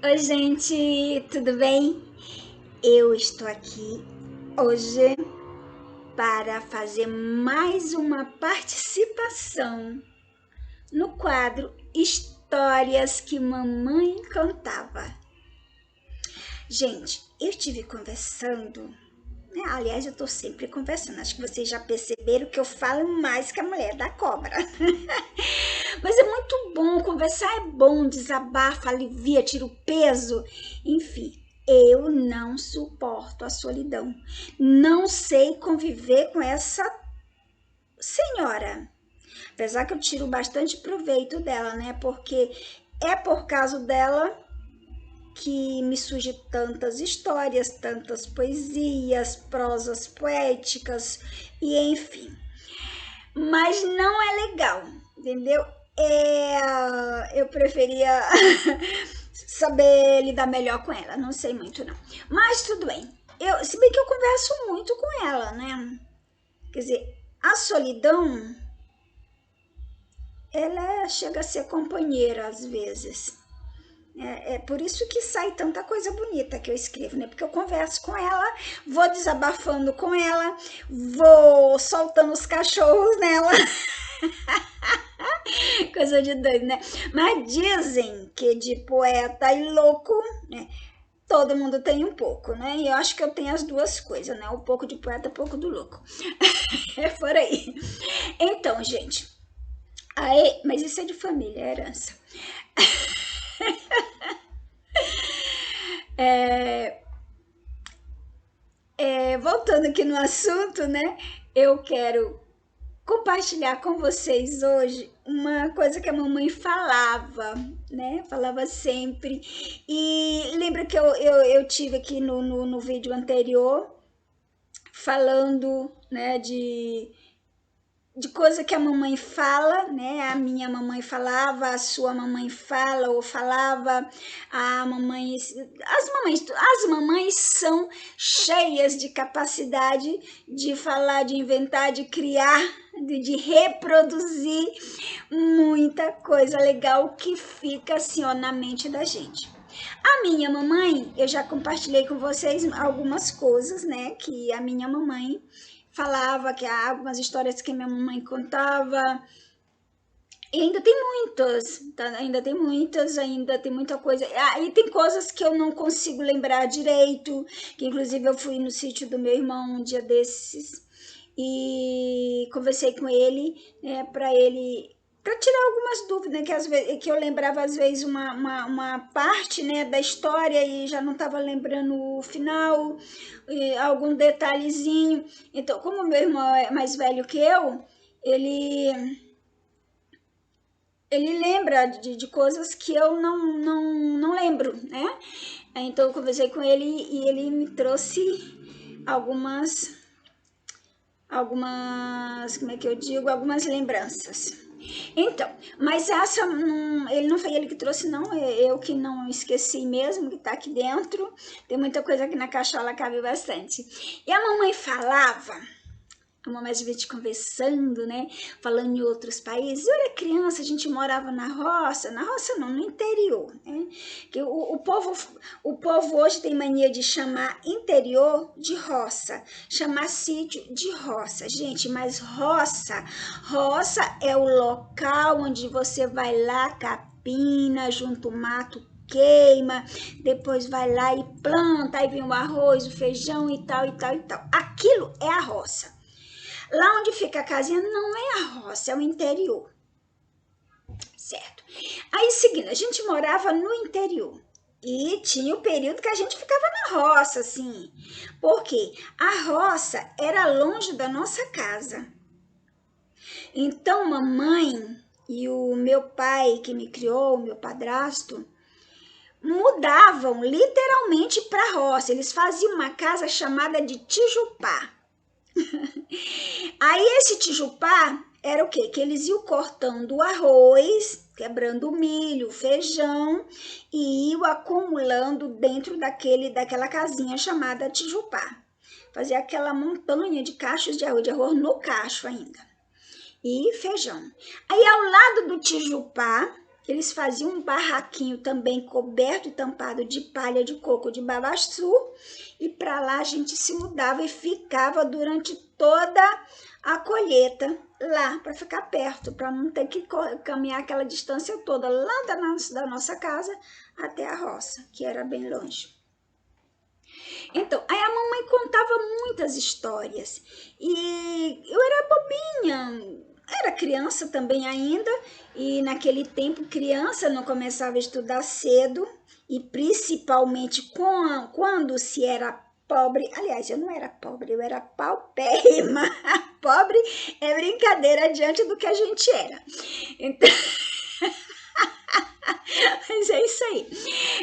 Oi, gente, tudo bem? Eu estou aqui hoje para fazer mais uma participação no quadro Histórias que Mamãe Contava. Gente, eu estive conversando, né? Aliás, eu estou sempre conversando. Acho que vocês já perceberam que eu falo mais que a mulher da cobra. Mas é muito bom, conversar é bom, desabafa, alivia, tira o peso, enfim. Eu não suporto a solidão. Não sei conviver com essa senhora. Apesar que eu tiro bastante proveito dela, né? Porque é por causa dela que me surgem tantas histórias, tantas poesias, prosas poéticas e enfim. Mas não é legal, entendeu? Eu preferia saber lidar melhor com ela, não sei muito não. Mas tudo bem. Se bem que eu converso muito com ela, né? Quer dizer, a solidão, ela chega a ser companheira às vezes. É por isso que sai tanta coisa bonita que eu escrevo, né? Porque eu converso com ela, vou desabafando com ela, vou soltando os cachorros nela. Coisa de doido, né? Mas dizem que de poeta e louco, né? Todo mundo tem um pouco, né? E eu acho que eu tenho as duas coisas, né? Um pouco de poeta, um pouco do louco. É por aí. Então, gente. Aí, mas isso é de família, é herança. Voltando aqui no assunto, né? Eu quero compartilhar com vocês hoje uma coisa que a mamãe falava, né? Falava sempre. E lembra que eu tive aqui no vídeo anterior falando, né, de coisa que a mamãe fala, né? A minha mamãe falava, a sua mamãe fala ou falava, a mamãe, as mamães são cheias de capacidade de falar, de inventar, de criar, de reproduzir muita coisa legal que fica assim, ó, na mente da gente. A minha mamãe, eu já compartilhei com vocês algumas coisas, né, que a minha mamãe falava, que há algumas histórias que minha mamãe contava. E ainda tem muitas, tá? Ainda tem muita coisa. E tem coisas que eu não consigo lembrar direito, que inclusive eu fui no sítio do meu irmão um dia desses e conversei com ele, né, para tirar algumas dúvidas, né, que eu lembrava às vezes uma parte, né, da história e já não estava lembrando o final, algum detalhezinho. Então, como meu irmão é mais velho que eu, ele lembra de coisas que eu não lembro, né? Então eu conversei com ele e ele me trouxe algumas, como é que eu digo, algumas lembranças. Então, mas essa, ele não foi ele que trouxe, não, é eu que não esqueci mesmo, que tá aqui dentro. Tem muita coisa aqui na cachola, cabe bastante. E a mamãe falava, uma mais gente conversando, né? Falando em outros países. Eu era criança, a gente morava na roça não, no interior, né? Que o povo hoje tem mania de chamar interior de roça, chamar sítio de roça. Gente, mas roça é o local onde você vai lá, capina, junto o mato, queima, depois vai lá e planta, aí vem o arroz, o feijão e tal, e tal, e tal. Aquilo é a roça. Lá onde fica a casinha não é a roça, é o interior, certo? Aí, seguindo, a gente morava no interior e tinha o período que a gente ficava na roça, assim, porque a roça era longe da nossa casa. Então, mamãe e o meu pai que me criou, o meu padrasto, mudavam literalmente para a roça. Eles faziam uma casa chamada de tijupá. Aí esse tijupá era o quê? Que eles iam cortando o arroz, quebrando o milho, o feijão e iam acumulando dentro daquela casinha chamada tijupá. Fazia aquela montanha de cachos de arroz no cacho ainda. E feijão. Aí ao lado do tijupá eles faziam um barraquinho também coberto e tampado de palha de coco de babaçu, e para lá a gente se mudava e ficava durante toda a colheita lá, para ficar perto, para não ter que caminhar aquela distância toda lá da nossa casa até a roça, que era bem longe. Então, aí a mamãe contava muitas histórias e eu era bobinha, era criança também ainda, e naquele tempo criança não começava a estudar cedo, e principalmente quando se era pobre. Aliás, eu não era pobre, eu era paupérrima. Pobre é brincadeira diante do que a gente era. Então, mas é isso aí.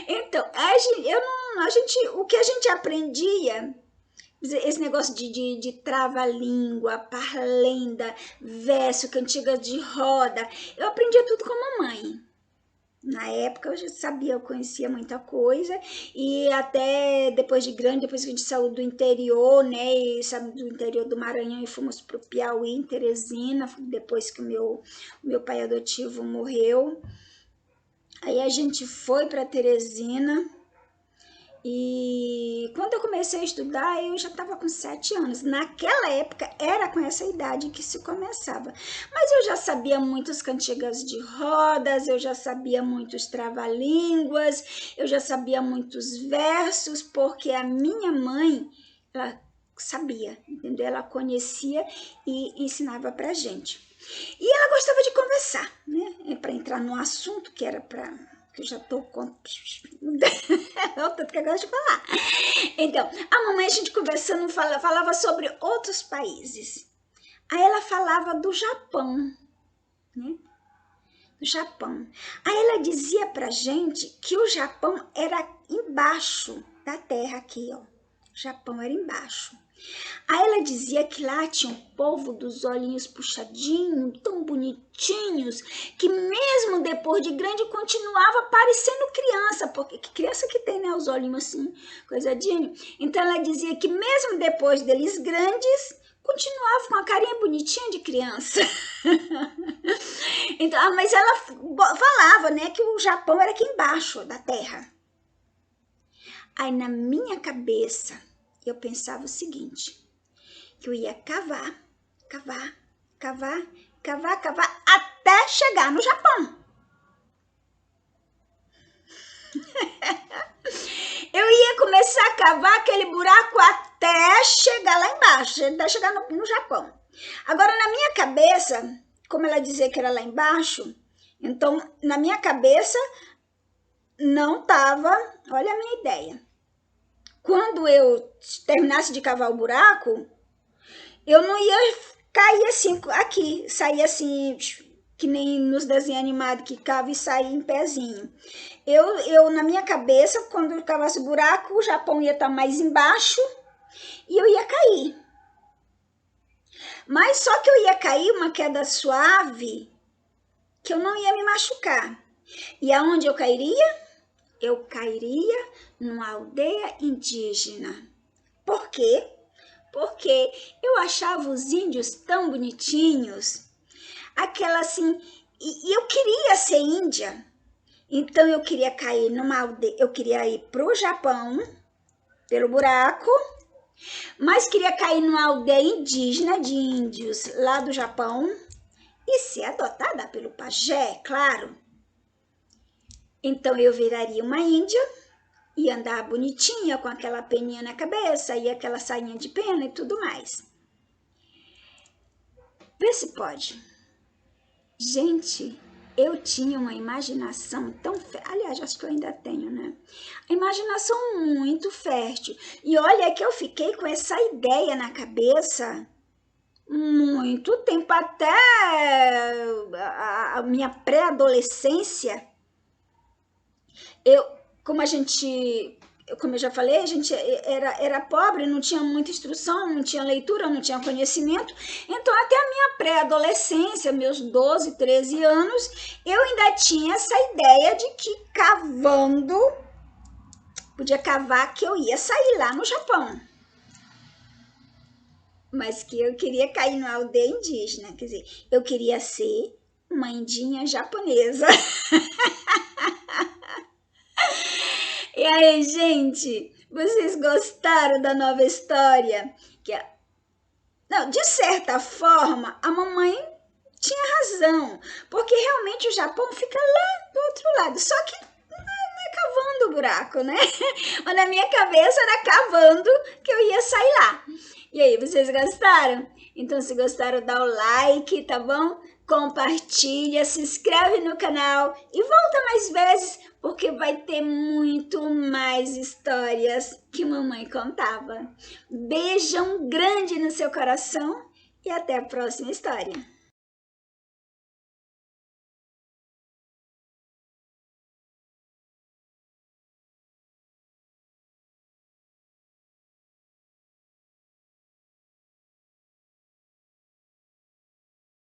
Então, o que a gente aprendia, esse negócio de trava-língua, parlenda, verso, cantiga de roda, eu aprendia tudo com a mamãe. Na época eu já sabia, eu conhecia muita coisa, e até depois de grande, depois que a gente saiu do interior, né, e sabe, do interior do Maranhão, e fomos para o Piauí, em Teresina, depois que o meu pai adotivo morreu. Aí a gente foi para Teresina, e quando eu comecei a estudar, eu já estava com 7 anos. Naquela época, era com essa idade que se começava. Mas eu já sabia muitas cantigas de rodas, eu já sabia muitos trava-línguas, eu já sabia muitos versos, porque a minha mãe, ela sabia, entendeu? Ela conhecia e ensinava pra gente. E ela gostava de conversar, né? Para entrar no assunto que era para... que eu já tô com... o tanto que eu gosto de falar. Então, a mamãe, a gente conversando, falava sobre outros países. Aí ela falava do Japão, né? Do Japão. Aí ela dizia pra gente que o Japão era embaixo da terra aqui, ó. O Japão era embaixo. Aí ela dizia que lá tinha um povo dos olhinhos puxadinhos, tão bonitinhos, que mesmo depois de grande continuava parecendo criança, porque que criança que tem, né, os olhinhos assim, coisadinho. Então ela dizia que mesmo depois deles grandes, continuava com a carinha bonitinha de criança. Então, mas ela falava, né, que o Japão era aqui embaixo da terra. Aí na minha cabeça, eu pensava o seguinte, que eu ia cavar até chegar no Japão. Eu ia começar a cavar aquele buraco até chegar lá embaixo, até chegar no Japão. Agora, na minha cabeça, como ela dizia que era lá embaixo, então, na minha cabeça, não estava, olha a minha ideia. Quando eu terminasse de cavar o buraco, eu não ia cair assim, aqui, sair assim, que nem nos desenhos animados, que cava e sai em pezinho. Eu, na minha cabeça, quando eu cavasse o buraco, o Japão ia estar mais embaixo e eu ia cair. Mas só que eu ia cair uma queda suave, que eu não ia me machucar. E aonde eu cairia? Eu cairia numa aldeia indígena. Por quê? Porque eu achava os índios tão bonitinhos, aquela assim, e eu queria ser índia. Então eu queria cair numa aldeia, eu queria ir pro Japão, pelo buraco, mas queria cair numa aldeia indígena de índios lá do Japão e ser adotada pelo pajé, claro. Então eu viraria uma índia e andar bonitinha com aquela peninha na cabeça e aquela sainha de pena e tudo mais. Vê se pode. Gente, eu tinha uma imaginação tão fértil. Aliás, acho que eu ainda tenho, né? A imaginação muito fértil. E olha que eu fiquei com essa ideia na cabeça muito tempo, até a minha pré-adolescência. Como eu já falei, a gente era pobre, não tinha muita instrução, não tinha leitura, não tinha conhecimento. Então, até a minha pré-adolescência, meus 12, 13 anos, eu ainda tinha essa ideia de que cavando, podia cavar, que eu ia sair lá no Japão. Mas que eu queria cair numa aldeia indígena, quer dizer, eu queria ser uma indinha japonesa. E aí, gente, vocês gostaram da nova história? Não, de certa forma, a mamãe tinha razão, porque realmente o Japão fica lá do outro lado, só que não é cavando o buraco, né? Mas na minha cabeça era cavando que eu ia sair lá. E aí, vocês gostaram? Então, se gostaram, dá o like, tá bom? Compartilha, se inscreve no canal e volta mais vezes, porque vai ter muito mais histórias que mamãe contava. Beijão grande no seu coração e até a próxima história.